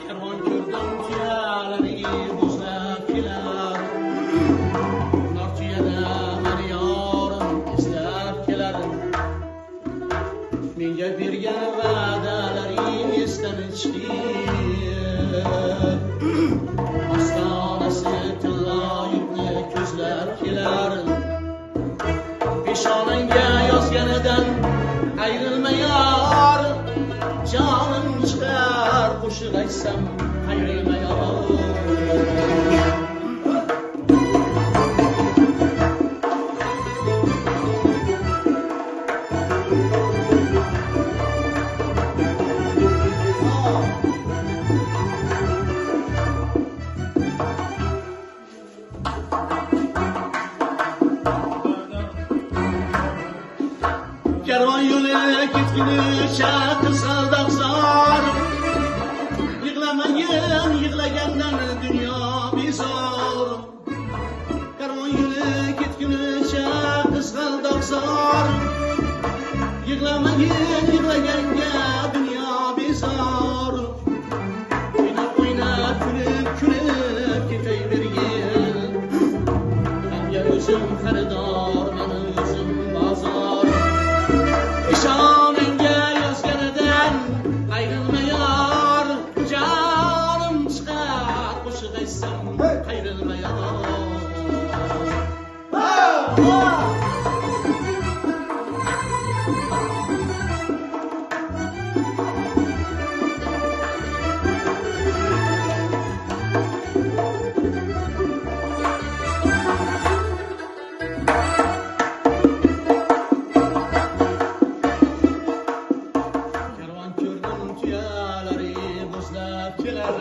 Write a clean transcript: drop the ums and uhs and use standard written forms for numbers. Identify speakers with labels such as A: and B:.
A: Kervan gördüm tüyələri buzlab kelər. Narçiyədə hər yarım izləb kelerim. Menge bergen vədələri esdən içdi. Hastanəsi tıllayıbni közləb kelerim. Peşanenge yazgənədən ayrılma yar. Canım çıxar qoşuq açsam ayrılma yar. Kervan yolu gitgünüçe kısıldak zar. Yıklamayın yıklagenden dünya bizar. Kervan yolu gitgünüçe kısıldak zar. Yıklamayın yıklagenden dünya bizar. Oynap oynap külüp külüp gitey bergin. Bence özüm xaridor, ben özüm bazar. Peşanenge yazgənədən ayrılma yar. Canım çıxar qoşuq açsam ayrılma yar. Kervan gördüm tüyələri buzlab kelər.